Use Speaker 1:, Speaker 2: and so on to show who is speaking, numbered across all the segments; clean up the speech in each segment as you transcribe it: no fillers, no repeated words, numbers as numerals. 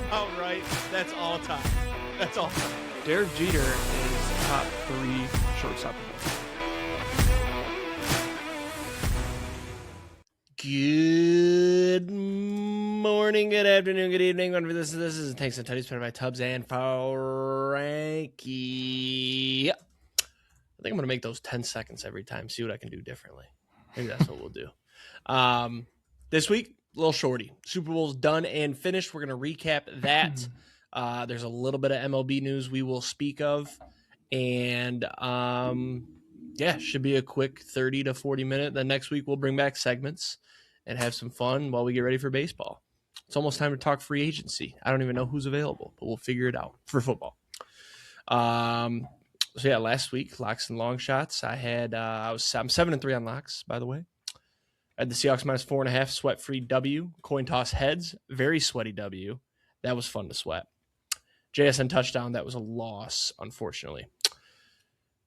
Speaker 1: about right. That's all time. That's all time.
Speaker 2: Derek Jeter is top 3 shortstop.
Speaker 1: Good morning, good afternoon, good evening. Whenever this is Thanks and Tuddies, presented by Tubbs and Frankie. I think I'm going to make those 10 seconds every time, see what I can do differently. Maybe that's what we'll do. This week, a little shorty. Super Bowl's done and finished. We're going to recap that. There's a little bit of MLB news we will speak of. And, should be a quick 30 to 40 minute. Then next week, we'll bring back segments and have some fun while we get ready for baseball. It's almost time to talk free agency. I don't even know who's available, but we'll figure it out for football. Last week, Locks and Longshots. I'm 7-3 on Locks, by the way. I had the Seahawks minus 4.5, sweat-free W. Coin toss heads, very sweaty W. That was fun to sweat. JSN touchdown, that was a loss, unfortunately.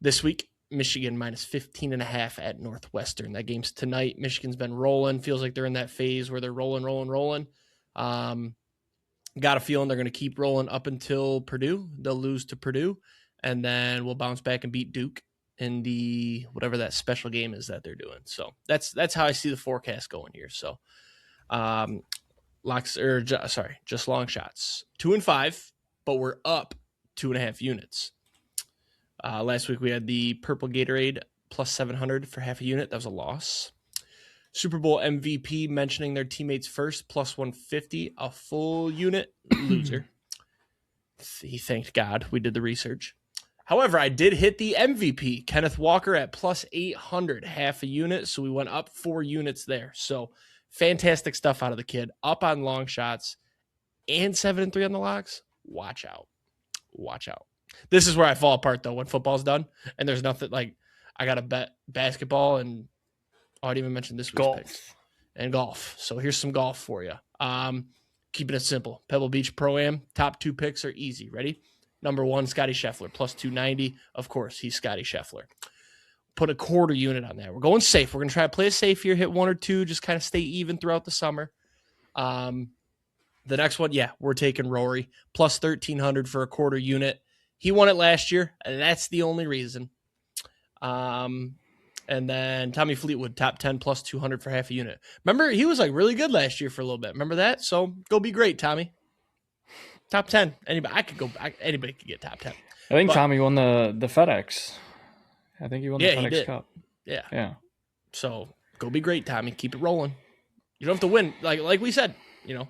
Speaker 1: This week, Michigan minus 15.5 at Northwestern. That game's tonight. Michigan's been rolling. Feels like they're in that phase where they're rolling. Got a feeling they're going to keep rolling up until Purdue. They'll lose to Purdue, and then we'll bounce back and beat Duke in the whatever that special game is that they're doing. So that's how I see the forecast going here. So just long shots. 2-5, but we're up 2.5 units. Last week we had the purple Gatorade plus 700 for half a unit. That was a loss. Super Bowl MVP mentioning their teammates first plus 150, a full unit, loser. He thanked God. We did the research. However, I did hit the MVP, Kenneth Walker, at plus 800, half a unit. So we went up 4 units there. So fantastic stuff out of the kid. Up on long shots and 7-3 on the locks. Watch out. This is where I fall apart, though, when football's done. And there's nothing like I got to bet basketball and I didn't even mention this week's picks. And golf. So here's some golf for you. Keeping it simple. Pebble Beach Pro-Am. Top 2 picks are easy. Ready? Number 1, Scottie Scheffler, plus 290. Of course, he's Scottie Scheffler. Put a quarter unit on that. We're going safe. We're going to try to play it safe here, hit 1 or 2, just kind of stay even throughout the summer. The next one, we're taking Rory, plus 1,300 for a quarter unit. He won it last year, and that's the only reason. And then Tommy Fleetwood, top 10, plus 200 for half a unit. Remember, he was like really good last year for a little bit. Remember that? So go be great, Tommy. Top 10. Anybody could get top 10.
Speaker 2: I think Tommy won the FedEx. I think he won the FedEx Cup.
Speaker 1: Yeah. So go be great, Tommy. Keep it rolling. You don't have to win. Like we said, you're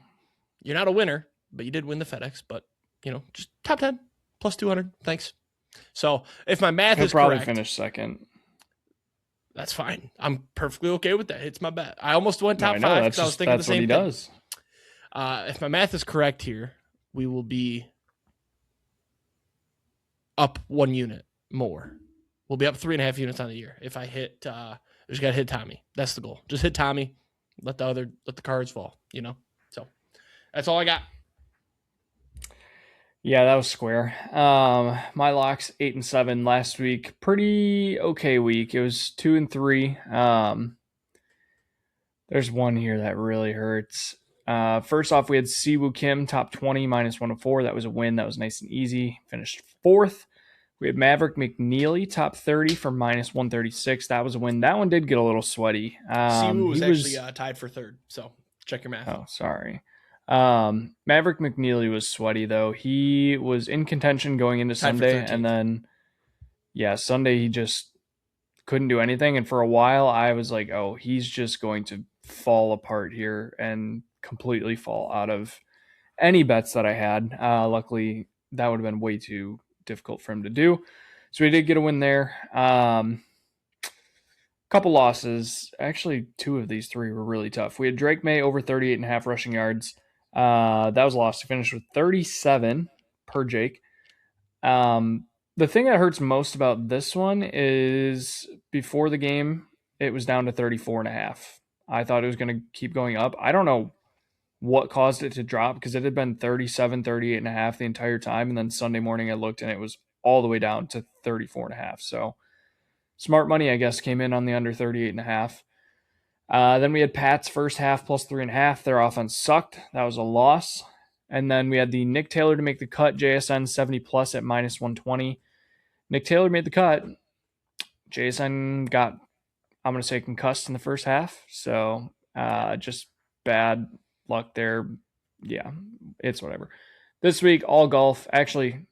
Speaker 1: not a winner, but you did win the FedEx. But, just top 10. Plus 200. Thanks. So if my math is correct.
Speaker 2: He'll probably finish second.
Speaker 1: That's fine. I'm perfectly okay with that. It's my bet. I almost went top 5 because I was thinking the same thing.
Speaker 2: That's what he
Speaker 1: does. If my math is correct here, we will be up 1 unit more. We'll be up 3.5 units on the year. If I hit, just got to hit Tommy. That's the goal. Just hit Tommy. Let the cards fall, So that's all I got.
Speaker 2: Yeah, that was square. My locks 8-7 last week. Pretty okay week. It was 2-3. There's one here that really hurts. First off, we had Siwoo Kim, top 20, minus 104. That was a win. That was nice and easy. Finished 4th. We had Maverick McNeely, top 30 for minus 136. That was a win. That one did get a little sweaty.
Speaker 1: Siwoo was actually tied for 3rd. So check your math.
Speaker 2: Oh, sorry. Maverick McNeely was sweaty though. He was in contention going into Sunday, and then Sunday he just couldn't do anything. And for a while I was like, oh, he's just going to fall apart here and completely fall out of any bets that I had. Luckily that would have been way too difficult for him to do. So we did get a win there. Couple losses. Actually, 2 of these 3 were really tough. We had Drake May over 38.5 rushing yards. That was a loss. He finished with 37 per Jake. The thing that hurts most about this one is before the game, it was down to 34.5. I thought it was going to keep going up. I don't know what caused it to drop because it had been 37, 38.5 the entire time. And then Sunday morning I looked and it was all the way down to 34.5. So smart money, I guess, came in on the under 38.5. Then we had Pat's first half plus 3.5. Their offense sucked. That was a loss. And then we had the Nick Taylor to make the cut, JSN 70 plus at minus 120. Nick Taylor made the cut. JSN got, I'm going to say, concussed in the first half. So just bad luck there. Yeah, it's whatever. This week, all golf. Actually,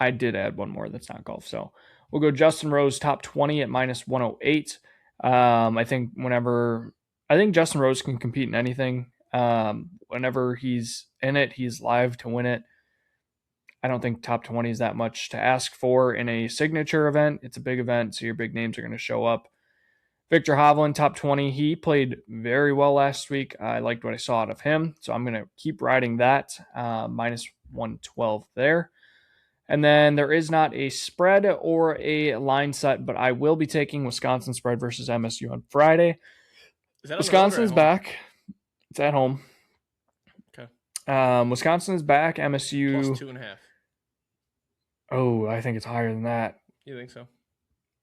Speaker 2: I did add one more that's not golf. So we'll go Justin Rose top 20 at minus 108. I think Justin Rose can compete in anything. Whenever he's in it, he's live to win it. I don't think top 20 is that much to ask for in a signature event. It's a big event, so your big names are going to show up. Victor Hovland, top 20. He played very well last week. I liked what I saw out of him, so I'm going to keep riding that. Minus 112 there. And then there is not a spread or a line set, but I will be taking Wisconsin spread versus MSU on Friday. Wisconsin's back. It's at home.
Speaker 1: Okay.
Speaker 2: Wisconsin is back. MSU
Speaker 1: plus 2.5.
Speaker 2: Oh, I think it's higher than that.
Speaker 1: You think so?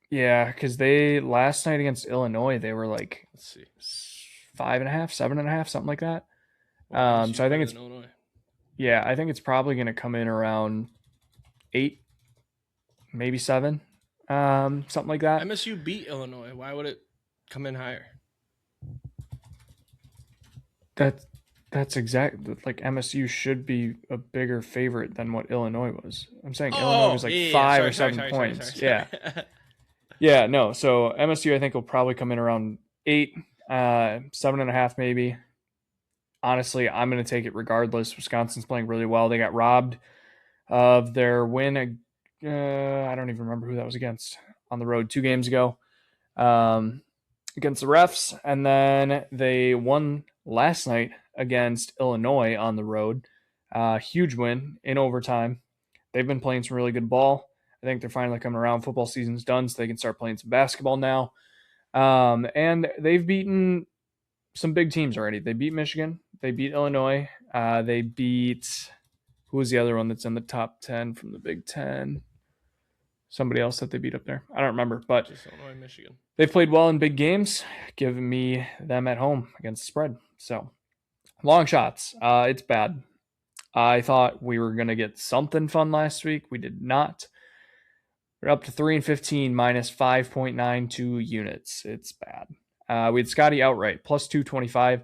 Speaker 2: Yeah, because they last night against Illinois, they were like,
Speaker 1: let's see,
Speaker 2: 5.5, 7.5, something like that. So I think it's
Speaker 1: Illinois.
Speaker 2: Yeah, I think it's probably going to come in around 8, maybe 7, something like that.
Speaker 1: MSU beat Illinois. Why would it come in higher?
Speaker 2: That's exactly, like, MSU should be a bigger favorite than what Illinois was. I'm saying Illinois was like 5 or 7 points.
Speaker 1: Sorry.
Speaker 2: Yeah, no. So MSU, I think, will probably come in around 8, 7.5 maybe. Honestly, I'm going to take it regardless. Wisconsin's playing really well. They got robbed of their win. I don't even remember who that was against on the road 2 games ago against the refs. And then they won last night against Illinois on the road. Huge win in overtime. They've been playing some really good ball. I think they're finally coming around. Football season's done, so they can start playing some basketball now. And they've beaten some big teams already. They beat Michigan. They beat Illinois. They beat, who was the other one that's in the top 10 from the Big Ten? Somebody else that they beat up there. I don't remember, but
Speaker 1: just Illinois, Michigan. They've
Speaker 2: played well in big games, giving me them at home against the spread. So, long shots. It's bad. I thought we were going to get something fun last week. We did not. We're up to 3-15 minus 5.92 units. It's bad. We had Scottie outright plus 225.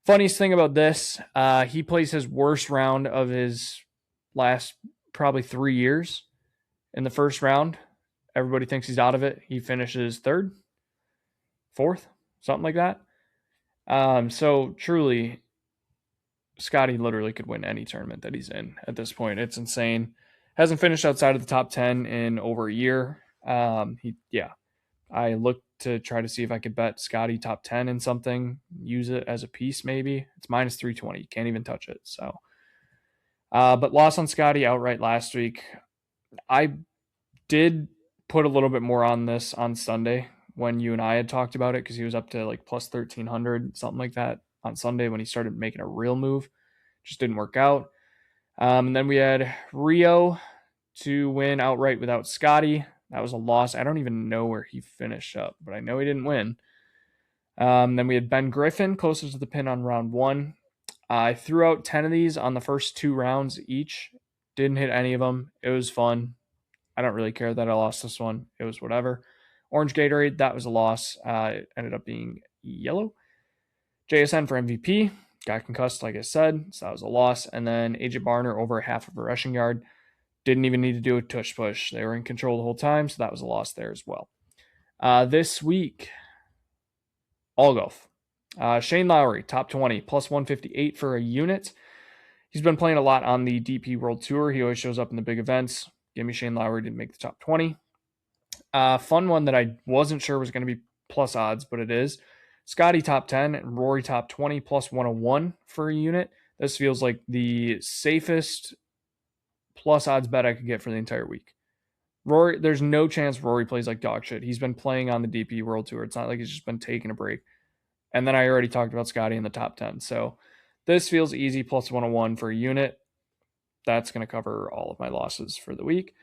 Speaker 2: Funniest thing about this, he plays his worst round of his last probably 3 years in the first round. Everybody thinks he's out of it. He finishes 3rd, 4th, something like that. So truly, Scottie literally could win any tournament that he's in at this point. It's insane. Hasn't finished outside of the top 10 in over a year. I looked to try to see if I could bet Scottie top 10 in something, use it as a piece maybe. It's minus 320. Can't even touch it. So, but loss on Scottie outright last week. I did put a little bit more on this on Sunday when you and I had talked about it because he was up to like plus 1,300, something like that on Sunday when he started making a real move. Just didn't work out. And then we had Rio to win outright without Scottie. That was a loss. I don't even know where he finished up, but I know he didn't win. Then we had Ben Griffin closest to the pin on round 1. I threw out 10 of these on the first 2 rounds each. Didn't hit any of them. It was fun. I don't really care that I lost this one. It was whatever. Orange Gatorade, that was a loss. It ended up being yellow. JSN for MVP. Got concussed, like I said, so that was a loss. And then AJ Barner over half of a rushing yard. Didn't even need to do a tush push. They were in control the whole time, so that was a loss there as well. This week, all golf. Shane Lowry, top 20, plus 158 for a unit. He's been playing a lot on the DP World Tour. He always shows up in the big events. Give me Shane Lowry to make the top 20. Fun one that I wasn't sure was going to be plus odds, but it is. Scottie top 10 and Rory top 20 plus 101 for a unit. This feels like the safest plus odds bet I could get for the entire week. Rory, there's no chance Rory plays like dog shit. He's been playing on the DP World Tour. It's not like he's just been taking a break. And then I already talked about Scottie in the top 10. So this feels easy, plus 101 for a unit. That's going to cover all of my losses for the week.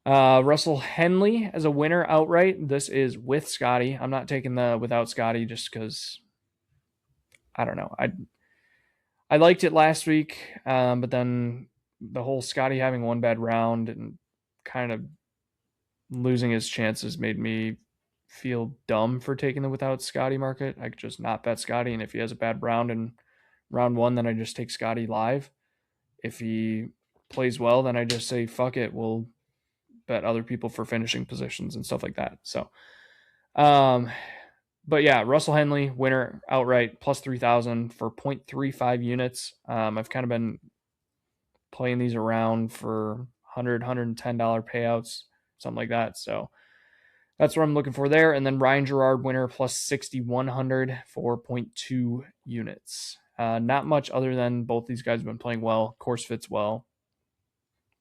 Speaker 2: Russell Henley as a winner outright. This is with Scottie. I'm not taking the without Scottie just because I don't know. I liked it last week, but then the whole Scottie having one bad round and kind of losing his chances made me feel dumb for taking the without Scottie market. I could just not bet Scottie, and if he has a bad round in round one, then I just take Scottie live. If he plays well, then I just say fuck it. We'll bet other people for finishing positions and stuff like that. So, um, but yeah, Russell Henley winner outright plus 3,000 for 0.35 units. I've kind of been playing these around for $110 payouts, something like that. So that's what I'm looking for there. And then Ryan Gerard winner plus 6,100 for 0.2 units. Not much other than both these guys have been playing well. Course fits well.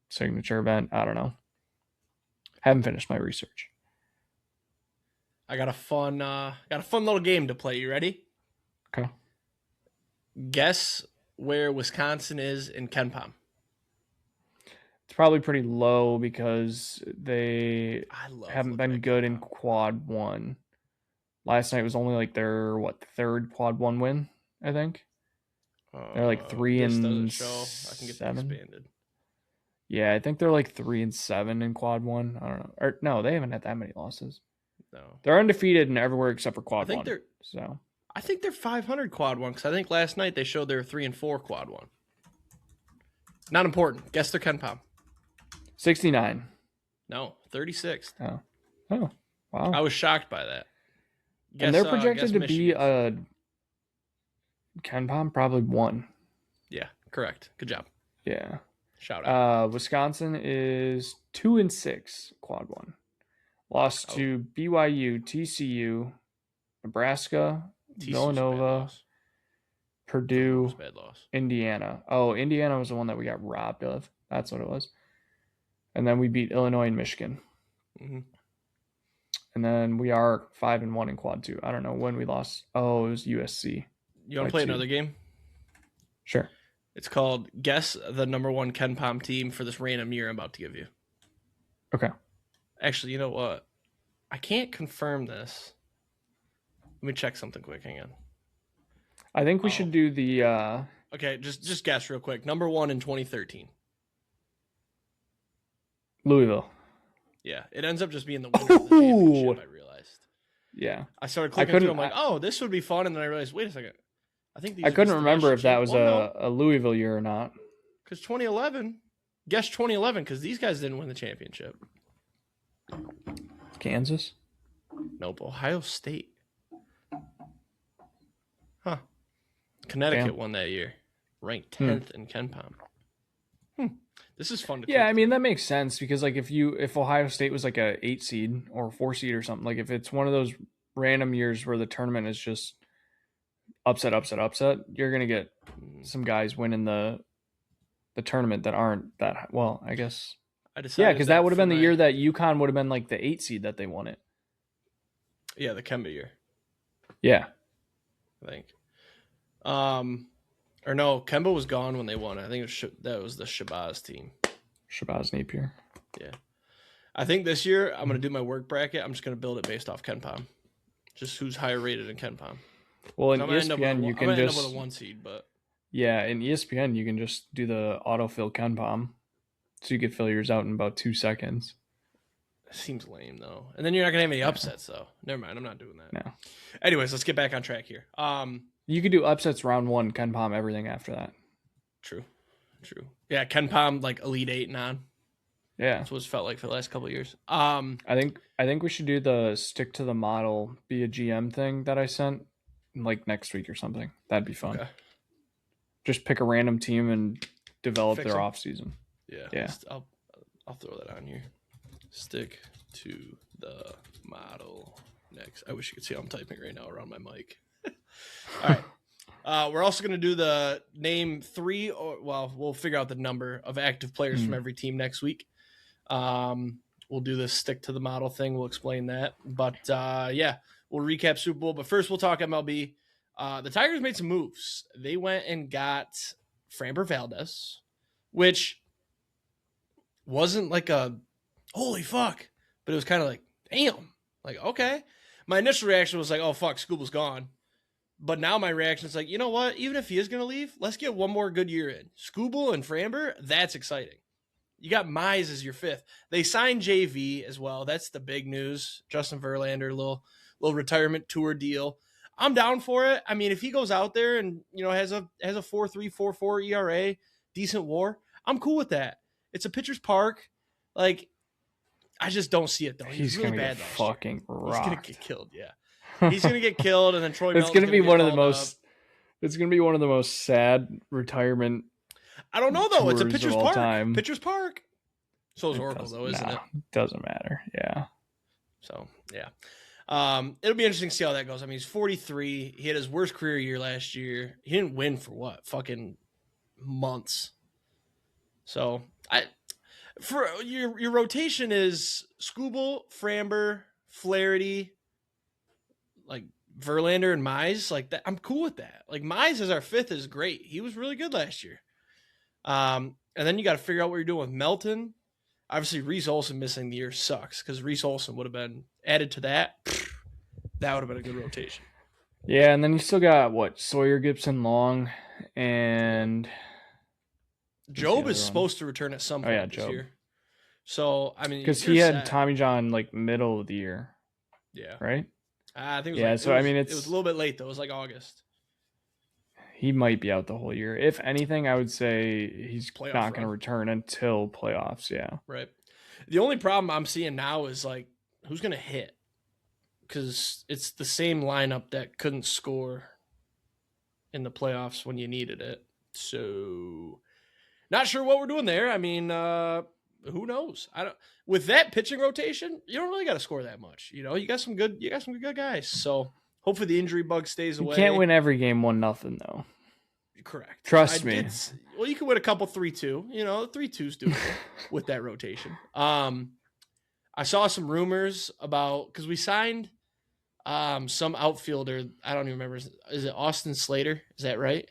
Speaker 2: Signature event. I don't know. Haven't finished my research.
Speaker 1: I got a fun little game to play. You ready?
Speaker 2: Okay.
Speaker 1: Guess where Wisconsin is in KenPom.
Speaker 2: It's probably pretty low because they haven't
Speaker 1: looking
Speaker 2: been
Speaker 1: at
Speaker 2: good in
Speaker 1: KenPom.
Speaker 2: quad one. Last night was only like their third quad one win, I think. They're like 3
Speaker 1: This
Speaker 2: and
Speaker 1: doesn't show. I can get
Speaker 2: 7.
Speaker 1: that expanded.
Speaker 2: Yeah, I think they're like 3 and 7 in quad one. I don't know. Or no, they haven't had that many losses.
Speaker 1: No,
Speaker 2: They're undefeated in everywhere except for quad
Speaker 1: I think
Speaker 2: one.
Speaker 1: they're.
Speaker 2: So
Speaker 1: I think they're 500 quad one because I think last night they showed they were 3 and 4 quad one. Not important. Guess their KenPom.
Speaker 2: 69.
Speaker 1: No, 36th.
Speaker 2: Oh, wow.
Speaker 1: I was shocked by that.
Speaker 2: And they're projected to be
Speaker 1: Michigan's.
Speaker 2: a KenPom probably 1.
Speaker 1: Yeah, correct. Good job.
Speaker 2: Yeah.
Speaker 1: Shout out.
Speaker 2: Wisconsin is 2 and 6 quad one. Lost to BYU, TCU, Nebraska, Villanova, Purdue,
Speaker 1: Bad loss.
Speaker 2: Indiana. Oh, Indiana was the one that we got robbed of. That's what it was. And then we beat Illinois and Michigan.
Speaker 1: Mm-hmm.
Speaker 2: And then we are 5 and 1 in quad 2. I don't know when we lost. Oh, it was USC.
Speaker 1: You want to play another game?
Speaker 2: Sure.
Speaker 1: It's called Guess the number 1 KenPom team for this random year I'm about to give you.
Speaker 2: Okay.
Speaker 1: Actually, you know what? I can't confirm this. Let me check something quick. Hang on.
Speaker 2: I think we should do the...
Speaker 1: Okay, just guess real quick. Number 1 in 2013.
Speaker 2: Louisville.
Speaker 1: Yeah, it ends up just being the winner of the championship, I realized.
Speaker 2: Yeah.
Speaker 1: I started clicking through. I'm like, oh, this would be fun. And then I realized, wait a second. I think
Speaker 2: I couldn't remember if that was a Louisville year or not.
Speaker 1: Because 2011. Guess 2011 because these guys didn't win the championship.
Speaker 2: Kansas?
Speaker 1: Nope. Ohio State. Huh. Connecticut won that year. Ranked 10th in KenPom. This is fun to
Speaker 2: I mean, that makes sense because like if Ohio State was like a 8 seed or a 4 seed or something, like if it's one of those random years where the tournament is just upset, you're going to get some guys winning the tournament that aren't that well, I guess. Because that would have been the year that UConn would have been like the 8 seed that they won it.
Speaker 1: Yeah, the Kemba year.
Speaker 2: Yeah.
Speaker 1: I think. Or no, Kemba was gone when they won. I think that was the Shabazz team.
Speaker 2: Shabazz Napier.
Speaker 1: Yeah. I think this year I'm going to do my work bracket. I'm just going to build it based off KenPom. Just who's higher rated in KenPom.
Speaker 2: Well, in ESPN, you can just...
Speaker 1: end up with a 1 seed, but...
Speaker 2: Yeah, in ESPN, you can just do the autofill KenPom. So you could fill yours out in about 2 seconds.
Speaker 1: Seems lame, though. And then you're not going to have any upsets, though. Never mind, I'm not doing that.
Speaker 2: No.
Speaker 1: Anyways, let's get back on track here.
Speaker 2: You could do upsets round 1, KenPom, everything after that.
Speaker 1: True. Yeah, KenPom, like Elite 8 and on.
Speaker 2: Yeah.
Speaker 1: That's what it's felt like for the last couple of years.
Speaker 2: I think we should do the stick to the model, be a GM thing that I sent like next week or something. That'd be fun. Okay. Just pick a random team and develop their off season.
Speaker 1: Yeah. I'll throw that on here. Stick to the model next. I wish you could see how I'm typing right now around my mic. All right. We're also going to do the name 3, we'll figure out the number of active players from every team next week. We'll do the stick to the model thing. We'll explain that. But we'll recap Super Bowl. But first, we'll talk MLB. The Tigers made some moves. They went and got Framber Valdez, which wasn't like a holy fuck, but it was kind of like, damn. Like, okay. My initial reaction was like, oh, fuck, Scooble's gone. But now my reaction is like, you know what? Even if he is going to leave, let's get one more good year in. Scooble and Framber, that's exciting. You got Mize as your fifth. They signed JV as well. That's the big news. Justin Verlander, little retirement tour deal. I'm down for it. I mean, if he goes out there and has a 4.3, 4.4 ERA, decent WAR, I'm cool with that. It's a pitcher's park. Like, I just don't see it though. He's really
Speaker 2: gonna
Speaker 1: bad.
Speaker 2: Get fucking rocked.
Speaker 1: He's gonna get killed. Yeah, he's gonna get killed, and then Troy.
Speaker 2: It's gonna be one of the most. It's gonna be one of the most sad retirement.
Speaker 1: I don't know though. It's a pitcher's park.
Speaker 2: Time.
Speaker 1: Pitcher's park. So is Oracle though, isn't it?
Speaker 2: Doesn't matter. Yeah.
Speaker 1: So yeah. It'll be interesting to see how that goes. I mean, he's 43. He had his worst career year last year. He didn't win for what? Fucking months. So for your rotation is Scooble, Framber, Flaherty, like Verlander and Mize. Like that, I'm cool with that. Like Mize as our fifth is great. He was really good last year. And then you got to figure out what you're doing with Melton. Obviously, Reese Olson missing the year sucks because Reese Olson would have been added to that. That would have been a good rotation.
Speaker 2: Yeah, and then you still got Sawyer, Gibson, Long, and
Speaker 1: Job is supposed to return at some point this year. So I mean,
Speaker 2: because he had Tommy John like middle of the year.
Speaker 1: Yeah.
Speaker 2: Right.
Speaker 1: I think.
Speaker 2: It was
Speaker 1: it was a little bit late though. It was like August.
Speaker 2: He might be out the whole year. If anything, I would say he's not going to return until playoffs. Yeah.
Speaker 1: Right. The only problem I'm seeing now is like who's going to hit, because it's the same lineup that couldn't score in the playoffs when you needed it. So not sure what we're doing there. I mean, who knows? With that pitching rotation, you don't really got to score that much. You got some good guys. So hopefully the injury bug stays away.
Speaker 2: You can't win every game 1-0 though.
Speaker 1: Correct.
Speaker 2: Trust me.
Speaker 1: Well, you can win a couple 3-2. 3-2's doable with that rotation. I saw some rumors about, because we signed some outfielder. I don't even remember. Is it Austin Slater? Is that right?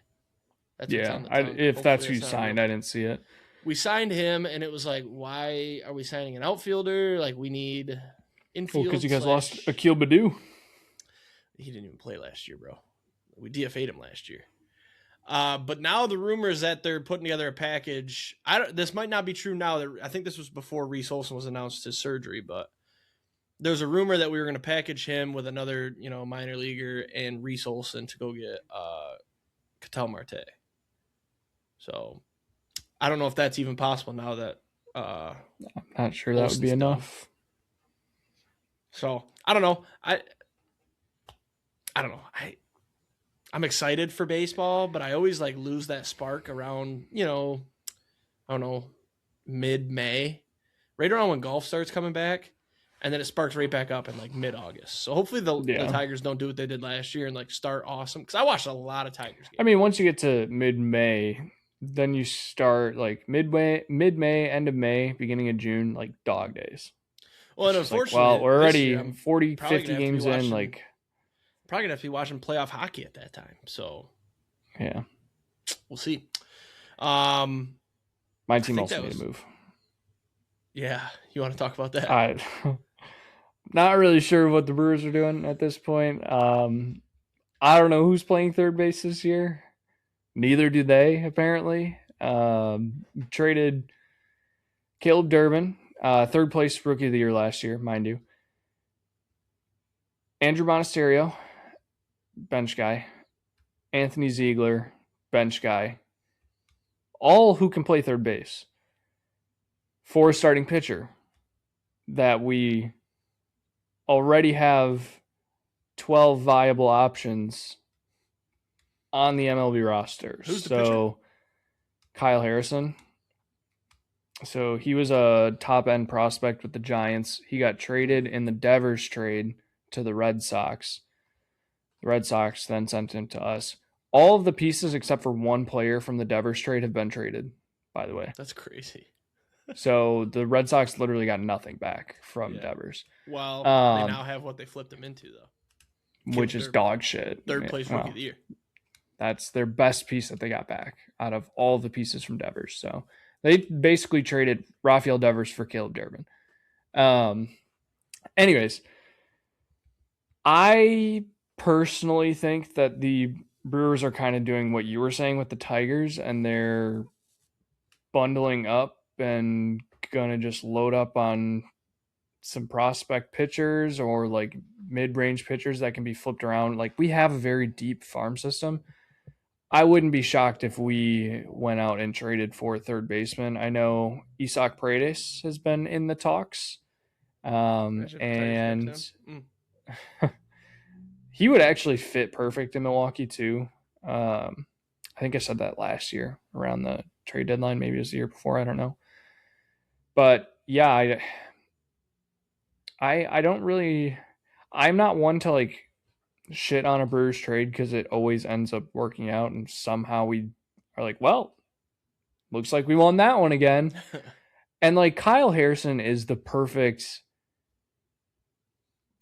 Speaker 2: That's if that's who you signed, I didn't see it.
Speaker 1: We signed him, and it was like, why are we signing an outfielder? Like, we need infield.
Speaker 2: Because you guys lost Akil Baddoo.
Speaker 1: He didn't even play last year, bro. We DFA'd him last year. But now the rumor is that they're putting together a package. This might not be true now. I think this was before Reese Olson was announced his surgery, but there's a rumor that we were going to package him with another, minor leaguer and Reese Olson to go get Ketel Marte. So I don't know if that's even possible now that
Speaker 2: I'm not sure that would be enough.
Speaker 1: So I don't know. I don't know. I'm excited for baseball, but I always lose that spark around, I don't know, mid-May, right around when golf starts coming back, and then it sparks right back up in mid-August. So hopefully the Tigers don't do what they did last year and start awesome, because I watched a lot of Tigers games.
Speaker 2: I mean, once you get to mid-May, then you start mid-May, end of May, beginning of June, dog days.
Speaker 1: Well, and unfortunately,
Speaker 2: we're already 40, 50 games in,
Speaker 1: probably gonna have to be watching playoff hockey at that time. So
Speaker 2: yeah,
Speaker 1: we'll see.
Speaker 2: My team also made a move.
Speaker 1: Yeah, you want to talk about that?
Speaker 2: Not really sure what the Brewers are doing at this point. I don't know who's playing third base this year. Neither do they, apparently. Traded Caleb Durbin, third place rookie of the year last year, mind you. Andrew Monasterio, bench guy. Anthony Ziegler, bench guy. All who can play third base. For a starting pitcher that we already have 12 viable options on the MLB roster.
Speaker 1: Who's the pitcher?
Speaker 2: Kyle Harrison. So he was a top-end prospect with the Giants. He got traded in the Devers trade to the Red Sox. The Red Sox then sent him to us. All of the pieces except for one player from the Devers trade have been traded, by the way.
Speaker 1: That's crazy.
Speaker 2: So the Red Sox literally got nothing back from Devers.
Speaker 1: Well, they now have what they flipped him into, though.
Speaker 2: Which is dog shit.
Speaker 1: Third place rookie of the year.
Speaker 2: That's their best piece that they got back out of all the pieces from Devers. So they basically traded Rafael Devers for Caleb Durbin. Anyways, I personally think that the Brewers are kind of doing what you were saying with the Tigers, and they're bundling up and gonna just load up on some prospect pitchers or like mid-range pitchers that can be flipped around. Like we have a very deep farm system. I wouldn't be shocked if we went out and traded for a third baseman. I know Isaac Paredes has been in the talks,
Speaker 1: Imagine if the Tigers
Speaker 2: and
Speaker 1: kept him.
Speaker 2: he would actually fit perfect in Milwaukee too. I think I said that last year around the trade deadline. Maybe it was the year before. I don't know. But yeah, I don't really. I'm not one to like shit on a Brewers trade because it always ends up working out, and somehow we are like, well, looks like we won that one again. And like Kyle Harrison is the perfect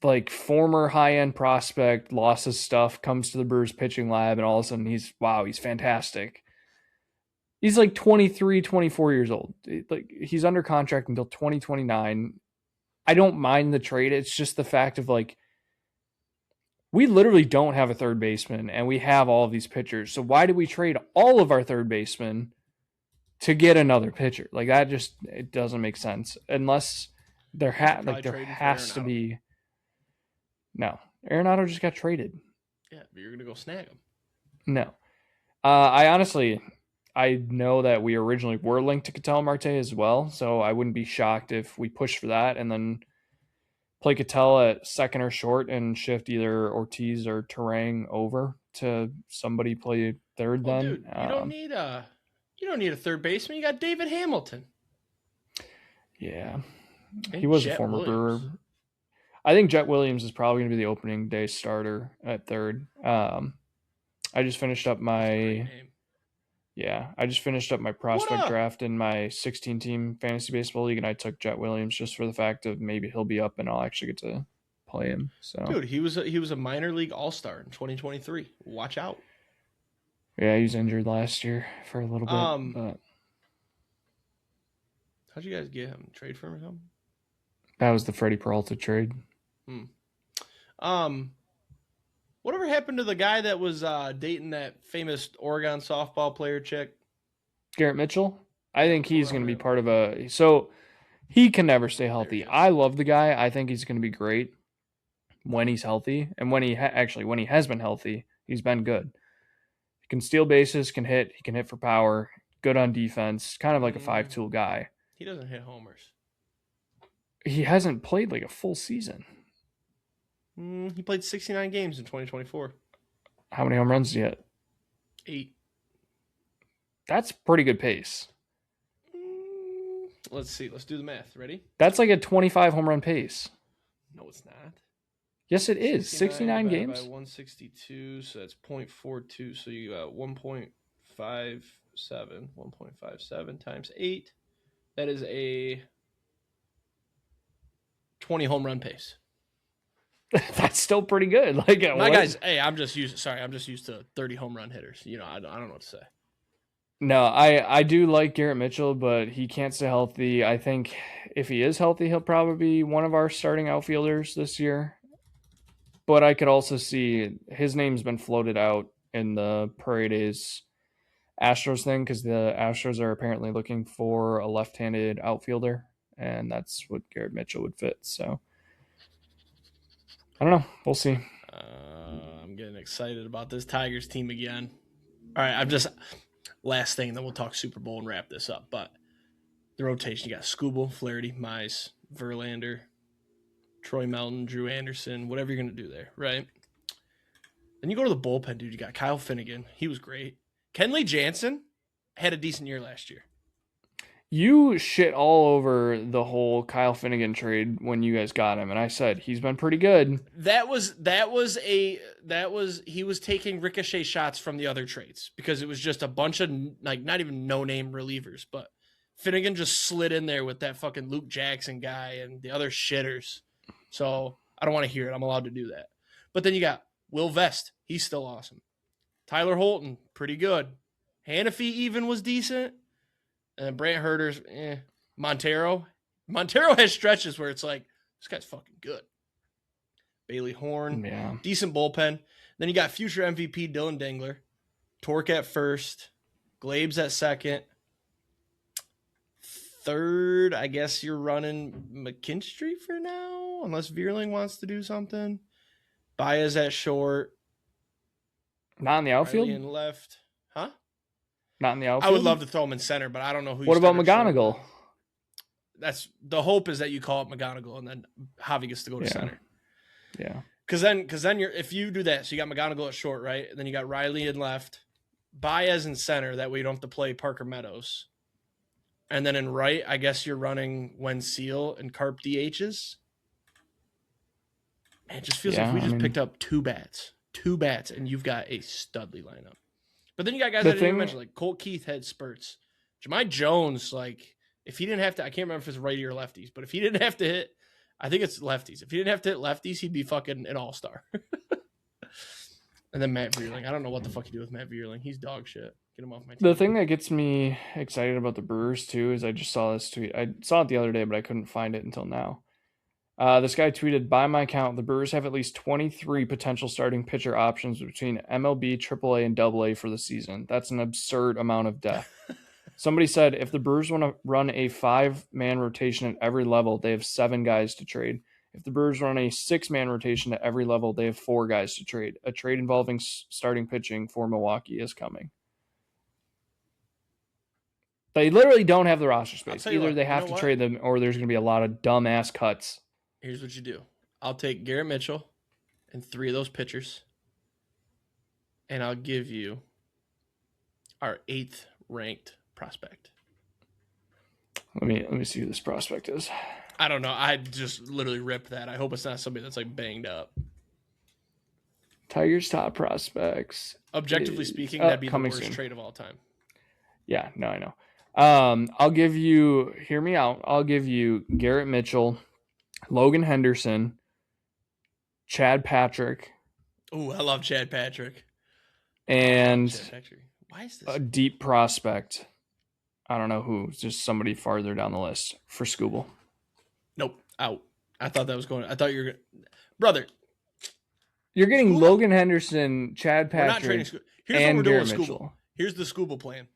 Speaker 2: like former high-end prospect, lost his stuff, comes to the Brewers pitching lab, and all of a sudden he's fantastic. He's like 23, 24 years old. Like he's under contract until 2029. I don't mind the trade. It's just the fact of like we literally don't have a third baseman and we have all of these pitchers. So why did we trade all of our third basemen to get another pitcher? Like that just it doesn't make sense unless there has to be. No, Arenado just got traded.
Speaker 1: Yeah, but you're gonna go snag him.
Speaker 2: No, I know that we originally were linked to Ketel Marte as well, so I wouldn't be shocked if we push for that and then play Ketel at second or short and shift either Ortiz or Terang over to somebody play third.
Speaker 1: Well,
Speaker 2: then
Speaker 1: dude, you don't need a third baseman. You got David Hamilton.
Speaker 2: Yeah,
Speaker 1: And
Speaker 2: he was
Speaker 1: Jet
Speaker 2: a former
Speaker 1: Williams.
Speaker 2: Brewer. I think Jet Williams is probably going to be the opening day starter at third. I just finished up my prospect draft in my 16-team fantasy baseball league, and I took Jet Williams just for the fact of maybe he'll be up and I'll actually get to play him. So,
Speaker 1: dude, he was a minor league all-star in 2023. Watch out.
Speaker 2: Yeah, he was injured last year for a little bit. But
Speaker 1: how'd you guys get him? Trade for him or something?
Speaker 2: That was the Freddie Peralta trade.
Speaker 1: Whatever happened to the guy that was dating that famous Oregon softball player chick?
Speaker 2: Garrett Mitchell? I think he's going to be part of a... So, he can never stay healthy. I love the guy. I think he's going to be great when he's healthy. And when he has been healthy, he's been good. He can steal bases, can hit. He can hit for power. Good on defense. Kind of like a five-tool guy.
Speaker 1: He doesn't hit homers.
Speaker 2: He hasn't played like a full season.
Speaker 1: He played 69 games in 2024.
Speaker 2: How many home runs did he hit?
Speaker 1: 8.
Speaker 2: That's pretty good pace.
Speaker 1: Let's see. Let's do the math. Ready?
Speaker 2: That's like a 25 home run pace.
Speaker 1: No, it's not.
Speaker 2: Yes, it is. 69 games.
Speaker 1: By 162, so that's 0.42. So you got 1.57. 1.57 times 8. That is a 20 home run pace.
Speaker 2: That's still pretty good. Like
Speaker 1: my guys, hey, I'm just used to 30 home run hitters. You know, I don't know what to say.
Speaker 2: No, I do like Garrett Mitchell, but he can't stay healthy. I think if he is healthy, he'll probably be one of our starting outfielders this year. But I could also see his name's been floated out in the Paredes Astros thing because the Astros are apparently looking for a left-handed outfielder, and that's what Garrett Mitchell would fit. So I don't know. We'll see.
Speaker 1: I'm getting excited about this Tigers team again. All right, last thing, then we'll talk Super Bowl and wrap this up. But the rotation, you got Skubal, Flaherty, Mize, Verlander, Troy Melton, Drew Anderson, whatever you're going to do there, right? Then you go to the bullpen, dude. You got Kyle Finnegan. He was great. Kenley Jansen had a decent year last year.
Speaker 2: You shit all over the whole Kyle Finnegan trade when you guys got him, and I said he's been pretty good.
Speaker 1: He was taking ricochet shots from the other trades because it was just a bunch of like not even no-name relievers, but Finnegan just slid in there with that fucking Luke Jackson guy and the other shitters. So I don't want to hear it. I'm allowed to do that. But then you got Will Vest. He's still awesome. Tyler Holton, pretty good. Hannafy even was decent. And Brant Herter's, Montero has stretches where it's like, this guy's fucking good. Bailey Horn.
Speaker 2: Yeah.
Speaker 1: Decent bullpen. Then you got future MVP Dylan Dingler. Torque at first. Glabes at second. Third, I guess you're running McKinstry for now, unless Veerling wants to do something. Baez at short.
Speaker 2: Not in the
Speaker 1: Riley
Speaker 2: outfield?
Speaker 1: in left. Huh?
Speaker 2: Not in the
Speaker 1: I
Speaker 2: outfield?
Speaker 1: would love to throw him in center, but I don't know who you
Speaker 2: What about
Speaker 1: start at short
Speaker 2: McGonigal?
Speaker 1: with. That's the hope, is that you call it McGonigal and then Javi gets to go to center.
Speaker 2: Yeah.
Speaker 1: Because then you're, if you do that, so you got McGonigal at short, right? And then you got Riley in left, Baez in center. That way you don't have to play Parker Meadows. And then in right, I guess you're running Wensil and Carp DHs. Man, it just feels like we just picked up two bats, and you've got a studly lineup. But then you got guys I didn't even mention, like Colt Keith had spurts. Jahmai Jones, like, if he didn't have to, I can't remember if it's righty or lefties, but if he didn't have to hit, I think it's lefties. If he didn't have to hit lefties, he'd be fucking an all-star. And then Matt Vierling. I don't know what the fuck you do with Matt Vierling. He's dog shit. Get him off my team.
Speaker 2: The thing that gets me excited about the Brewers, too, is I just saw this tweet. I saw it the other day, but I couldn't find it until now. This guy tweeted, by my count, the Brewers have at least 23 potential starting pitcher options between MLB, AAA, and AA for the season. That's an absurd amount of depth. Somebody said, if the Brewers want to run a 5-man rotation at every level, they have 7 guys to trade. If the Brewers run a 6-man rotation at every level, they have 4 guys to trade. A trade involving starting pitching for Milwaukee is coming. They literally don't have the roster space. Either they have to trade them, or there's going to be a lot of dumbass cuts.
Speaker 1: Here's what you do. I'll take Garrett Mitchell and 3 of those pitchers, and I'll give you our 8th ranked prospect.
Speaker 2: Let me see who this prospect is.
Speaker 1: I don't know. I just literally ripped that. I hope it's not somebody that's like banged up.
Speaker 2: Tigers' top prospects.
Speaker 1: Objectively speaking, that'd be the worst trade of all time.
Speaker 2: Yeah, no, I know. I'll give you, hear me out. I'll give you Garrett Mitchell, Logan Henderson, Chad Patrick.
Speaker 1: Oh, I love Chad Patrick.
Speaker 2: And
Speaker 1: Chad Patrick. Why is this?
Speaker 2: A deep prospect. I don't know who. Just somebody farther down the list for Scooble.
Speaker 1: Nope. Out. I thought that was going. I thought you were going. Brother.
Speaker 2: You're getting Scooble? Logan Henderson, Chad Patrick,
Speaker 1: we're not trading Here's
Speaker 2: and
Speaker 1: what we're
Speaker 2: Garrett
Speaker 1: doing with Scooble.
Speaker 2: Mitchell.
Speaker 1: Here's the Scooble plan.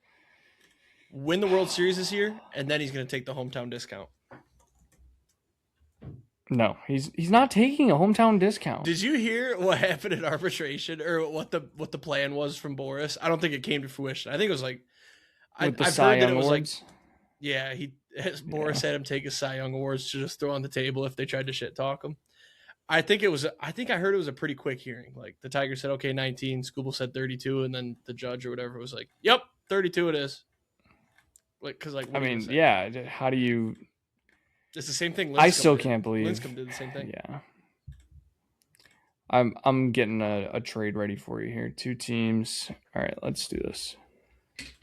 Speaker 1: Win the World Series this year, and then he's going to take the hometown discount.
Speaker 2: No, he's not taking a hometown discount.
Speaker 1: Did you hear what happened at arbitration, or what the plan was from Boris? I don't think it came to fruition. I think it was like
Speaker 2: I've heard that it was
Speaker 1: awards? Like, yeah, Boris had him take his Cy Young awards to just throw on the table if they tried to shit talk him. I think I heard it was a pretty quick hearing. Like the Tigers said, okay, 19. Scooble said 32, and then the judge or whatever was like, yep, 32 it is. Like, because like,
Speaker 2: I mean, yeah. How do you?
Speaker 1: It's the same thing.
Speaker 2: I still can't believe
Speaker 1: Linscomb did the same thing.
Speaker 2: Yeah. I'm getting a trade ready for you here. 2 teams. All right, let's do this.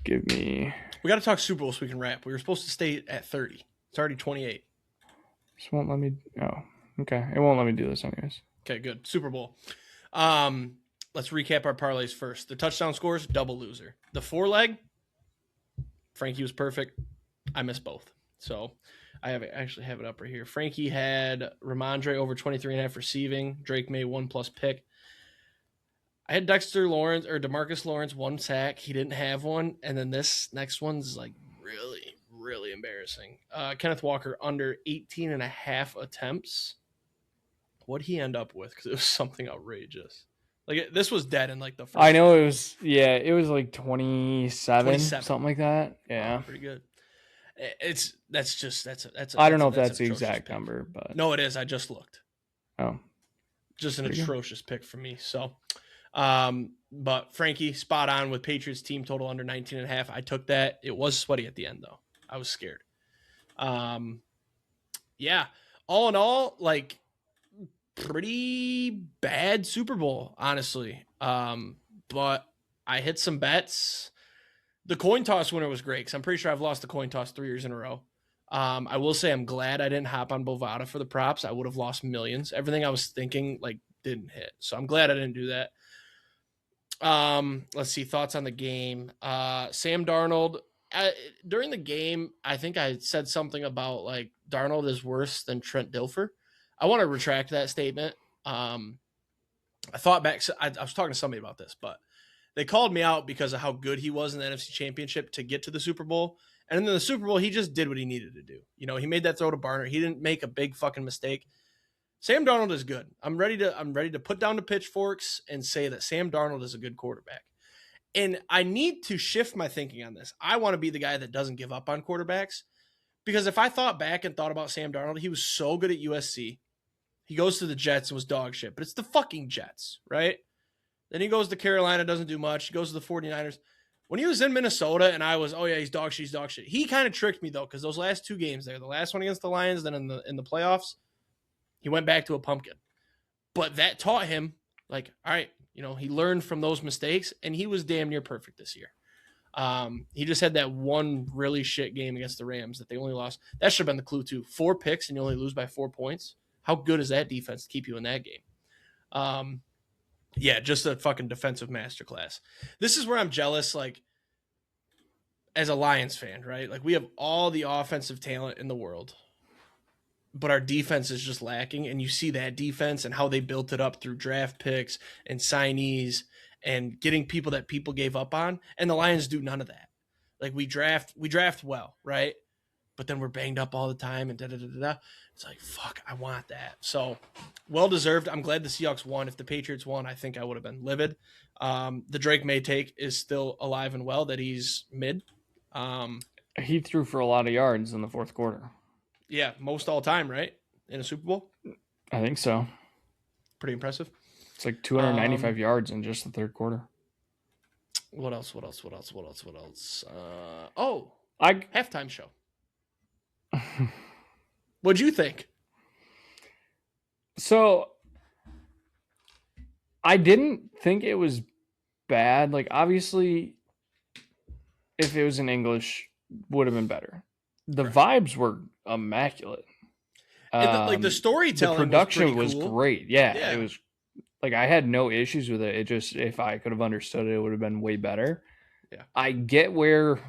Speaker 2: Give me.
Speaker 1: We got to talk Super Bowl so we can wrap. We were supposed to stay at 30. It's already 28.
Speaker 2: Just won't let me. Oh, okay. It won't let me do this anyways.
Speaker 1: Okay, good. Super Bowl. Let's recap our parlays first. The touchdown scores, double loser. The 4-leg, Frankie was perfect. I missed both. So I actually have it up right here. Frankie had Ramondre over 23.5 receiving. Drake May 1+ pick. I had DeMarcus Lawrence 1 sack. He didn't have one. And then this next one's like really, really embarrassing. Kenneth Walker under 18.5 attempts. What'd he end up with? Because it was something outrageous. Like this was dead in like the first.
Speaker 2: I know it was. Yeah, it was like 27, something like that. Yeah,
Speaker 1: pretty good. That's.
Speaker 2: I don't know if that's the exact number, but
Speaker 1: no, it is. I just looked.
Speaker 2: Oh,
Speaker 1: just an atrocious pick for me. So, but Frankie spot on with Patriots team total under 19.5. I took that. It was sweaty at the end though. I was scared. Yeah. All in all, like pretty bad Super Bowl, honestly. But I hit some bets. The coin toss winner was great because I'm pretty sure I've lost the coin toss 3 years in a row. I will say I'm glad I didn't hop on Bovada for the props. I would have lost millions. Everything I was thinking like didn't hit. So I'm glad I didn't do that. Let's see. Thoughts on the game. Sam Darnold. During the game, I think I said something about like Darnold is worse than Trent Dilfer. I want to retract that statement. I thought back. I was talking to somebody about this, but they called me out because of how good he was in the NFC Championship to get to the Super Bowl. And in the Super Bowl, he just did what he needed to do. He made that throw to Barner. He didn't make a big fucking mistake. Sam Darnold is good. I'm ready to put down the pitchforks and say that Sam Darnold is a good quarterback. And I need to shift my thinking on this. I want to be the guy that doesn't give up on quarterbacks, because if I thought back and thought about Sam Darnold, he was so good at USC. He goes to the Jets and was dog shit, but it's the fucking Jets, right? Then he goes to Carolina, doesn't do much. He goes to the 49ers. When he was in Minnesota and I was, oh yeah, he's dog shit. He kind of tricked me though, because those last two games there, the last one against the Lions, then in the playoffs, he went back to a pumpkin. But that taught him, like, all right, he learned from those mistakes, and he was damn near perfect this year. He just had that one really shit game against the Rams that they only lost. That should have been the clue too. 4 picks and you only lose by 4 points. How good is that defense to keep you in that game? Yeah, just a fucking defensive masterclass. This is where I'm jealous, like, as a Lions fan, right? Like, we have all the offensive talent in the world, but our defense is just lacking. And you see that defense and how they built it up through draft picks and signees and getting people that people gave up on. And the Lions do none of that. Like, we draft well, right? But then we're banged up all the time and da-da-da-da-da. It's like, fuck, I want that. So, well-deserved. I'm glad the Seahawks won. If the Patriots won, I think I would have been livid. The Drake May take is still alive and well that he's mid.
Speaker 2: He threw for a lot of yards in the fourth quarter.
Speaker 1: Yeah, most all time, right? In a Super Bowl?
Speaker 2: I think so.
Speaker 1: Pretty impressive.
Speaker 2: It's like 295 yards in just the third quarter.
Speaker 1: What else? Halftime show. What'd you think?
Speaker 2: So, I didn't think it was bad. Like, obviously, if it was in English, would have been better. The vibes were immaculate.
Speaker 1: And the storytelling,
Speaker 2: the production
Speaker 1: was
Speaker 2: cool.
Speaker 1: Cool.
Speaker 2: Great. Yeah, it was like I had no issues with it. It just, if I could have understood it, it would have been way better.
Speaker 1: Yeah,
Speaker 2: I get where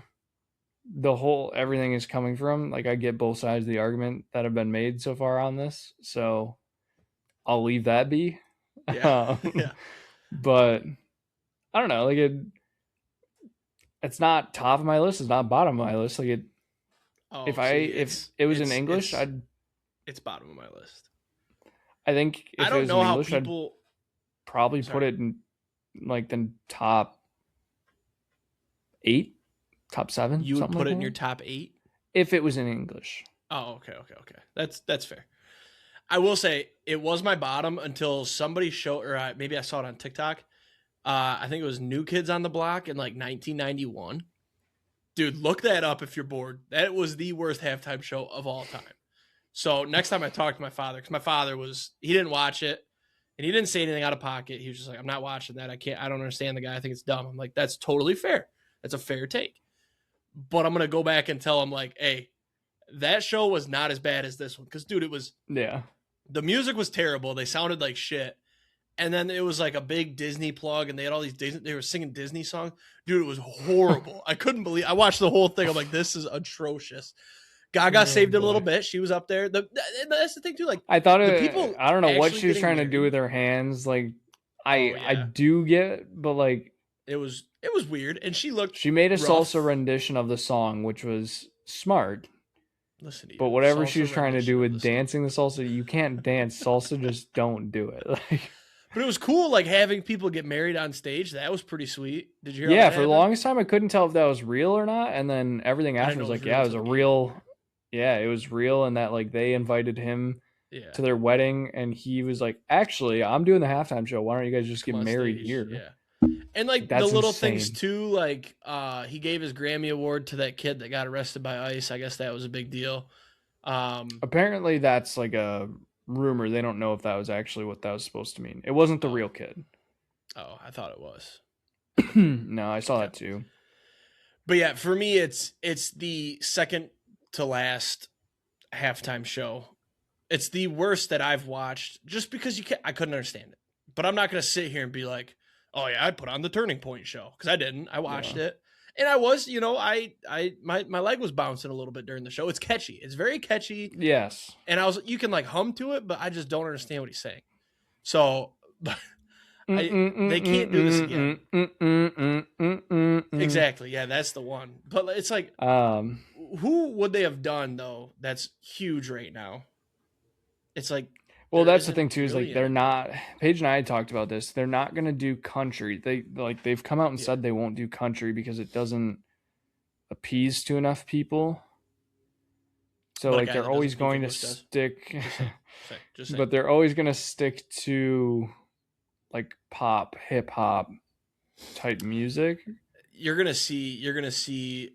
Speaker 2: everything is coming from. Like, I get both sides of the argument that have been made so far on this. So I'll leave that be.
Speaker 1: Yeah.
Speaker 2: But I don't know. Like, it's not top of my list. It's not bottom of my list. Like, if it was in English,
Speaker 1: it's bottom of my list.
Speaker 2: I think if
Speaker 1: I don't
Speaker 2: it was
Speaker 1: know
Speaker 2: in
Speaker 1: how
Speaker 2: English,
Speaker 1: people
Speaker 2: I'd probably put it in like the top 8, top 7.
Speaker 1: You would put it in your
Speaker 2: that.
Speaker 1: top 8
Speaker 2: if it was in English.
Speaker 1: Oh, okay. That's fair. I will say it was my bottom until somebody showed, or maybe I saw it on TikTok. I think it was New Kids on the Block in like 1991. Dude, look that up if you're bored. That was the worst halftime show of all time. So next time I talk to my father, because my father he didn't watch it and he didn't say anything out of pocket. He was just like, I'm not watching that. I don't understand the guy. I think it's dumb. I'm like, that's totally fair. That's a fair take. But I'm going to go back and tell him, like, hey, that show was not as bad as this one. Because, dude, it was.
Speaker 2: Yeah.
Speaker 1: The music was terrible. They sounded like shit. And then it was like a big Disney plug, and they had all these they were singing Disney songs. Dude, it was horrible. I couldn't believe. I watched the whole thing. I'm like, this is atrocious. Gaga saved it a little bit. She was up there. That's the thing too. Like,
Speaker 2: I thought I don't know what she was trying to do with her hands. Like, I do get, but like,
Speaker 1: it was weird. And she made
Speaker 2: a salsa rendition of the song, which was smart.
Speaker 1: Listen to you.
Speaker 2: But whatever she was trying to do with dancing the salsa, you can't dance salsa. Just don't do it. Like.
Speaker 1: But it was cool, like, having people get married on stage. That was pretty sweet. Did you hear?
Speaker 2: Yeah, for the longest time, I couldn't tell if that was real or not. And then everything after was like, yeah, it was a real. Yeah, it was real, and that like they invited him to their wedding, and he was like, "Actually, I'm doing the halftime show. Why don't you guys just get married here?"
Speaker 1: Yeah, and like
Speaker 2: that's
Speaker 1: the little
Speaker 2: insane.
Speaker 1: things too, like he gave his Grammy award to that kid that got arrested by ICE. I guess that was a big deal.
Speaker 2: Apparently, that's like a rumor. They don't know if that was actually what that was supposed to mean. It wasn't the real kid.
Speaker 1: Oh, I thought it was.
Speaker 2: No, I saw that too.
Speaker 1: But yeah, for me, it's the second to last halftime show. It's the worst that I've watched, just because I couldn't understand it. But I'm not going to sit here and be like, oh yeah, I put on the Turning Point show, because I didn't. I watched it, and I was, my leg was bouncing a little bit during the show. It's catchy. It's very catchy.
Speaker 2: Yes.
Speaker 1: And you can like hum to it, but I just don't understand what he's saying. So they can't do this again. Exactly. Yeah, that's the one. But it's like, who would they have done though? That's huge right now. It's like,
Speaker 2: well, that's the thing too, is like they're not. Paige and I had talked about this. They're not going to do country. They've come out and said they won't do country because it doesn't appease to enough people. So like they're always going to stick, but they're always going to stick to like pop, hip hop type music.
Speaker 1: You're gonna see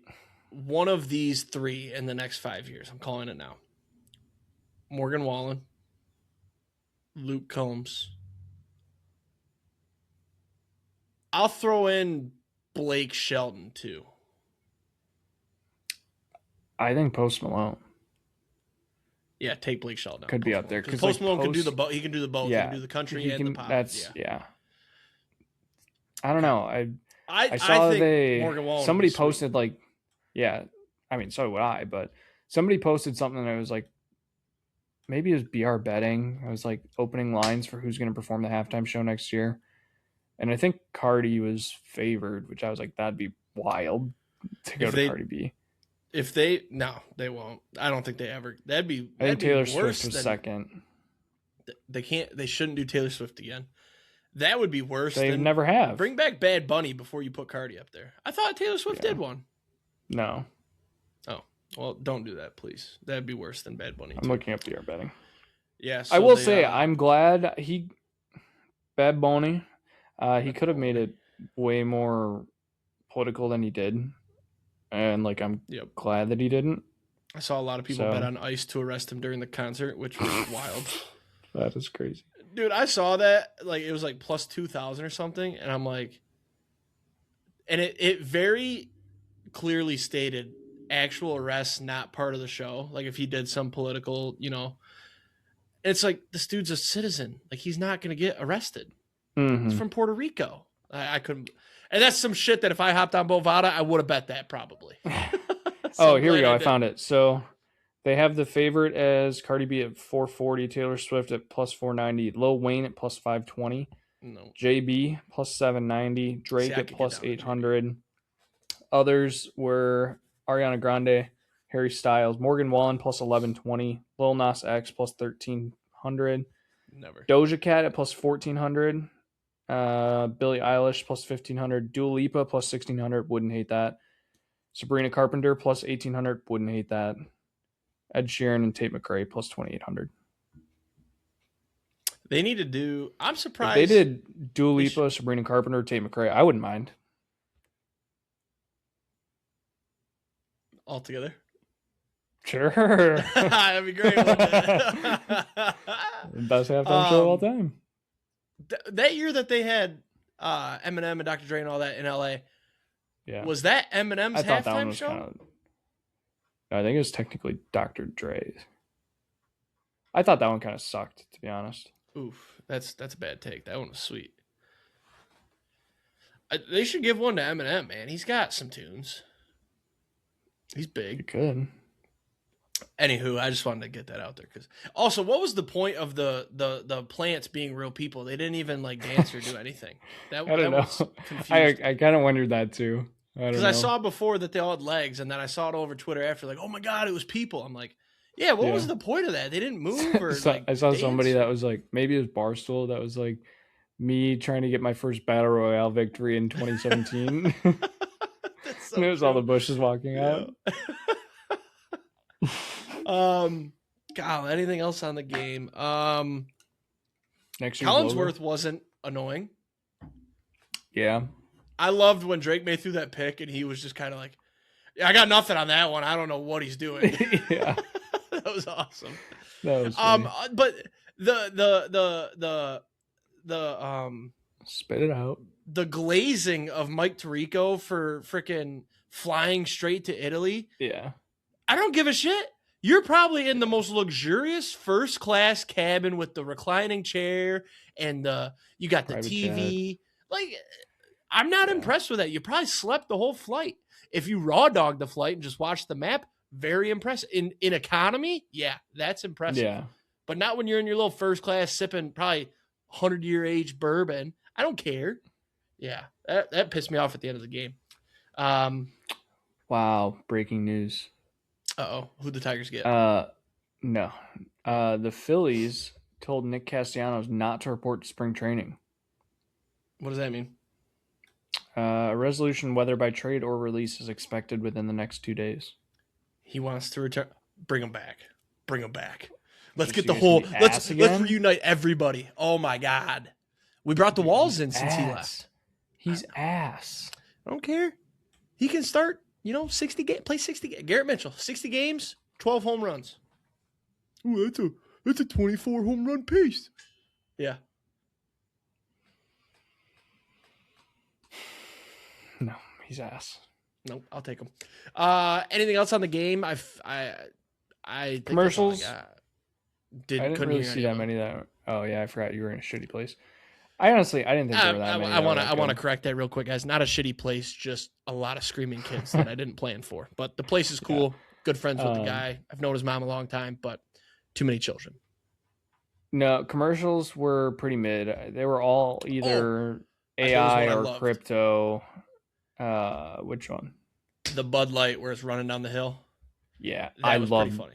Speaker 1: one of these three in the next 5 years. I'm calling it now. Morgan Wallen, Luke Combs. I'll throw in Blake Shelton too.
Speaker 2: I think Post Malone.
Speaker 1: Yeah, take Blake Shelton.
Speaker 2: Could be up there
Speaker 1: because Post Malone can do the both. He can do the both.
Speaker 2: Yeah,
Speaker 1: he can do the country and the pop.
Speaker 2: I don't know. I saw
Speaker 1: Morgan Wallen
Speaker 2: somebody posted like, I mean, so would I, but somebody posted something that was like, maybe it was BR betting. I was like opening lines for who's going to perform the halftime show next year. And I think Cardi was favored, which I was like, that'd be wild to go to Cardi B.
Speaker 1: They won't. I don't think they ever. I think
Speaker 2: Taylor Swift was second.
Speaker 1: They shouldn't do Taylor Swift again. That would be worse.
Speaker 2: They never have.
Speaker 1: Bring back Bad Bunny before you put Cardi up there. I thought Taylor Swift did one.
Speaker 2: No.
Speaker 1: Oh, well, don't do that, please. That'd be worse than Bad Bunny.
Speaker 2: I'm looking up BR betting.
Speaker 1: Yeah,
Speaker 2: so I will say I'm glad Bad Bunny. He could have made it way more political than he did. And like I'm glad that he didn't.
Speaker 1: I saw a lot of people bet on ice to arrest him during the concert, which was wild.
Speaker 2: That is crazy.
Speaker 1: Dude, I saw that. Like it was like plus 2,000 or something, and I'm like, and it very clearly stated actual arrests not part of the show. Like if he did some political, it's like this dude's a citizen. Like he's not gonna get arrested.
Speaker 2: Mm-hmm.
Speaker 1: He's from Puerto Rico. I couldn't. And that's some shit that if I hopped on Bovada, I would have bet that probably.
Speaker 2: So here we go. I found it. So they have the favorite as Cardi B at 440, Taylor Swift at plus 490, Lil Wayne at plus 520, JB plus 790, Drake at plus 800. Others were Ariana Grande, Harry Styles, Morgan Wallen plus 1120, Lil Nas X plus 1300, Doja Cat at plus 1400. Billie Eilish plus 1,500, Dua Lipa plus 1,600, wouldn't hate that. Sabrina Carpenter plus 1,800, wouldn't hate that. Ed Sheeran and Tate McRae plus 2,800.
Speaker 1: They need to do. I'm surprised
Speaker 2: if they did Dua Lipa, Sabrina Carpenter, Tate McRae. I wouldn't mind.
Speaker 1: All together.
Speaker 2: Sure.
Speaker 1: That'd be great.
Speaker 2: Best halftime show of all time.
Speaker 1: That year that they had Eminem and Dr. Dre and all that in LA, was that Eminem's halftime show?
Speaker 2: I think it was technically Dr. Dre's. I thought that one kind of sucked, to be honest.
Speaker 1: Oof, that's a bad take. That one was sweet. They should give one to Eminem, man. He's got some tunes. He's big.
Speaker 2: You could.
Speaker 1: Anywho, I just wanted to get that out there because also, what was the point of the plants being real people? They didn't even like dance or do anything.
Speaker 2: I don't know. I kind of wondered that too. Because
Speaker 1: I saw before that they all had legs, and then I saw it over Twitter after, like, oh my god, it was people. I'm like, what was the point of that? They didn't move or
Speaker 2: I saw somebody that was like, maybe it was Barstool that was like, me trying to get my first battle royale victory in 2017. So and it was all the Bushes walking out.
Speaker 1: God, anything else on the game?
Speaker 2: Next year's
Speaker 1: Collinsworth wasn't annoying.
Speaker 2: Yeah.
Speaker 1: I loved when Drake May threw that pick and he was just kind of like, I got nothing on that one. I don't know what he's doing.
Speaker 2: Yeah.
Speaker 1: That was awesome.
Speaker 2: That was funny.
Speaker 1: But the
Speaker 2: spit it out.
Speaker 1: The glazing of Mike Tirico for freaking flying straight to Italy.
Speaker 2: Yeah. I
Speaker 1: don't give a shit. You're probably in the most luxurious first class cabin with the reclining chair and you got the private TV. Jet. Like, I'm not impressed with that. You probably slept the whole flight. If you raw dogged the flight and just watched the map, very impressive. In economy, that's impressive.
Speaker 2: Yeah.
Speaker 1: But not when you're in your little first class sipping probably 100-year age bourbon. I don't care. Yeah, that pissed me off at the end of the game.
Speaker 2: Wow, breaking news.
Speaker 1: Who'd the Tigers get?
Speaker 2: No. The Phillies told Nick Castellanos not to report to spring training.
Speaker 1: What does that mean?
Speaker 2: A resolution, whether by trade or release, is expected within the next 2 days.
Speaker 1: He wants to return. Bring him back. Bring him back. Let's
Speaker 2: Just
Speaker 1: get the
Speaker 2: so
Speaker 1: whole.
Speaker 2: he's gonna be
Speaker 1: Let's
Speaker 2: ass again?
Speaker 1: reunite everybody. Oh my god, we brought the walls in since he left.
Speaker 2: He's ass.
Speaker 1: I don't care. He can start. 60 games. Play 60 games. Garrett Mitchell, 60 games, 12 home runs. Ooh, that's a 24 home run pace. Yeah.
Speaker 2: No, he's ass.
Speaker 1: Nope, I'll take him. Anything else on the game? I think
Speaker 2: Commercials.
Speaker 1: I
Speaker 2: didn't really see that many. Oh yeah, I forgot you were in a shitty place. I didn't think there were that many.
Speaker 1: I want to correct that real quick, guys. Not a shitty place, just a lot of screaming kids that I didn't plan for. But the place is cool. Yeah. Good friends with the guy. I've known his mom a long time, but too many children.
Speaker 2: No, commercials were pretty mid. They were all either AI or crypto. Which one?
Speaker 1: The Bud Light where it's running down the hill.
Speaker 2: Yeah,
Speaker 1: that was pretty funny.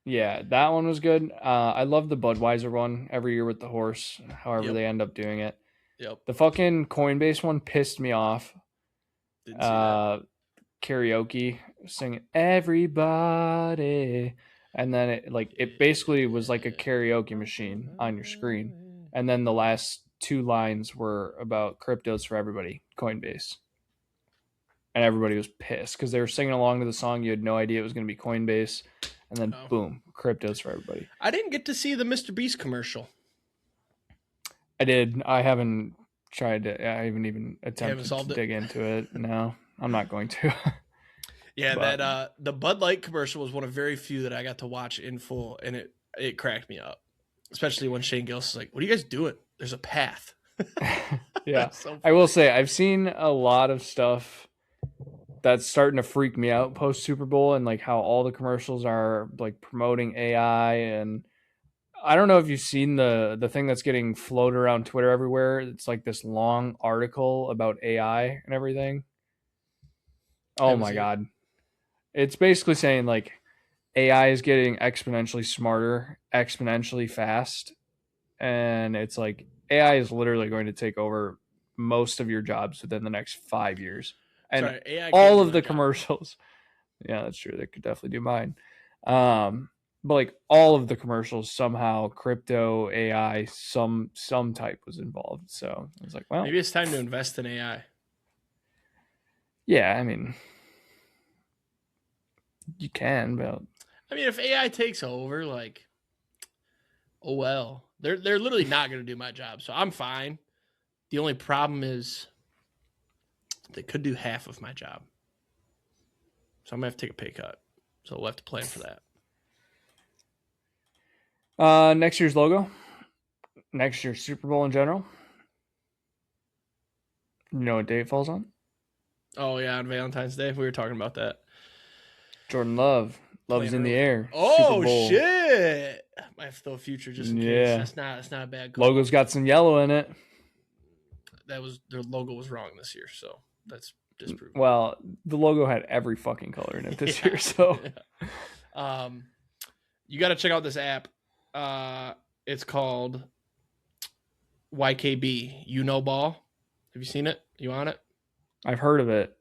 Speaker 2: Yeah, that one was good. I love the Budweiser one every year with the horse, however they end up doing it.
Speaker 1: Yep.
Speaker 2: The fucking Coinbase one pissed me off.
Speaker 1: Didn't see that.
Speaker 2: Karaoke, singing everybody. And then it basically was like a karaoke machine on your screen. And then the last 2 lines were about cryptos for everybody, Coinbase. And everybody was pissed because they were singing along to the song. You had no idea it was going to be Coinbase. And then boom, cryptos for everybody.
Speaker 1: I didn't get to see the Mr. Beast commercial.
Speaker 2: I did. I haven't tried to. I haven't even attempted to dig into it. No, I'm not going to.
Speaker 1: Yeah, but the Bud Light commercial was one of very few that I got to watch in full, and it cracked me up. Especially when Shane Gillis is like, "What are you guys doing? There's a path."
Speaker 2: Yeah, so I will say I've seen a lot of stuff that's starting to freak me out post Super Bowl, and like how all the commercials are like promoting AI. And I don't know if you've seen the thing that's getting floated around Twitter everywhere. It's like this long article about AI and everything. Oh my God. It's basically saying like AI is getting exponentially smarter, exponentially fast. And it's like AI is literally going to take over most of your jobs within the next 5 years. And all of the commercials. Yeah, that's true. They could definitely do mine. But like all of the commercials, somehow crypto, AI, some type was involved. So I was like, well,
Speaker 1: maybe it's time to invest in AI.
Speaker 2: Yeah, I mean, you can, but
Speaker 1: I mean, if AI takes over, like, oh well, they're literally not going to do my job, so I'm fine. The only problem is they could do half of my job, so I'm gonna have to take a pay cut. So we'll have to plan for
Speaker 2: that. Next year's logo, next year's Super Bowl in general. You know what day it falls on?
Speaker 1: Oh yeah, on Valentine's Day. We were talking about that.
Speaker 2: Jordan Love. Love's in the air.
Speaker 1: Oh shit! Might have to throw a future just in case. That's not a bad call.
Speaker 2: Logo's got some yellow in it.
Speaker 1: Their logo was wrong this year, so that's disproven.
Speaker 2: Well, the logo had every fucking color in it this year, so
Speaker 1: you got to check out this app. It's called YKB. You know ball. Have you seen it? You on it?
Speaker 2: I've heard of it.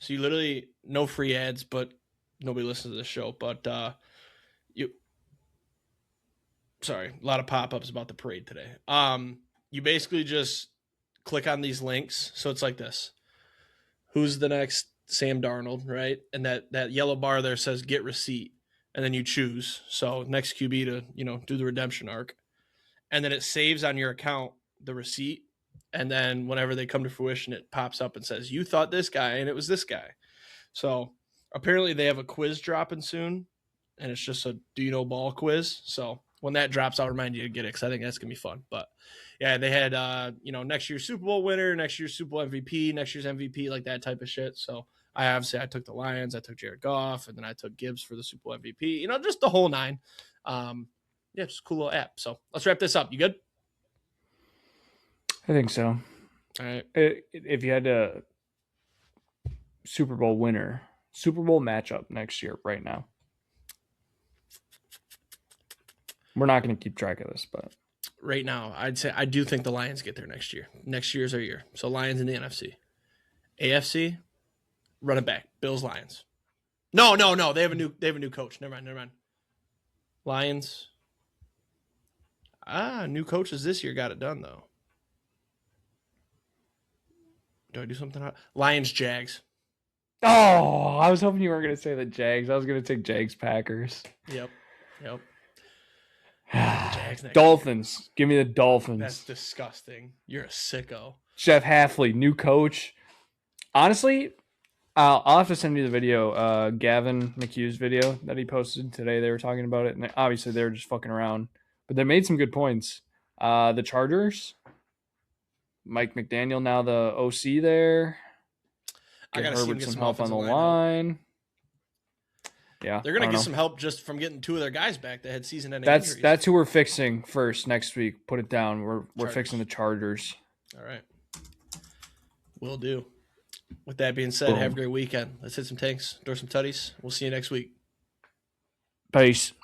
Speaker 1: So you literally no free ads, but nobody listens to this show. But sorry, a lot of pop-ups about the parade today. You basically just click on these links. So it's like this. Who's the next Sam Darnold, right? And that yellow bar there says get receipt. And then you choose. So next QB to, do the redemption arc. And then it saves on your account the receipt. And then whenever they come to fruition, it pops up and says, you thought this guy, and it was this guy. So apparently they have a quiz dropping soon. And it's just a do you know ball quiz. So when that drops, I'll remind you to get it because I think that's going to be fun. But yeah, they had, next year's Super Bowl winner, next year's Super Bowl MVP, next year's MVP, like that type of shit. So I took the Lions, I took Jared Goff, and then I took Gibbs for the Super Bowl MVP, just the whole nine. Just a cool little app. So let's wrap this up. You good?
Speaker 2: I think so.
Speaker 1: All right.
Speaker 2: If you had a Super Bowl winner, Super Bowl matchup next year, right now, we're not going to keep track of this, but
Speaker 1: Right now, I'd say I do think the Lions get there next year. Next year's our year. So Lions in the NFC. AFC, run it back. Bills, Lions. No. They have a new coach. Never mind. Lions. New coaches this year got it done though. Do I do something? Lions, Jags.
Speaker 2: oh, I was hoping you weren't going to say the Jags. I was going to take Jags Packers.
Speaker 1: Yep. Jags next
Speaker 2: Dolphins.
Speaker 1: year.
Speaker 2: Give me the Dolphins.
Speaker 1: That's disgusting. You're a sicko.
Speaker 2: Jeff Halfley, new coach. Honestly, I'll have to send you the video, Gavin McHugh's video that he posted today. They were talking about it, and obviously they were just fucking around, but they made some good points. The Chargers, Mike McDaniel now the OC there.
Speaker 1: I gotta see him get some
Speaker 2: help on the
Speaker 1: offensive
Speaker 2: line. Yeah,
Speaker 1: they're gonna get some help just from getting two of their guys back that had season-ending injuries.
Speaker 2: That's who we're fixing first next week. Put it down. We're fixing the Chargers.
Speaker 1: All right, will do. With that being said, have a great weekend. Let's hit some tanks, door some tutties. We'll see you next week.
Speaker 2: Peace.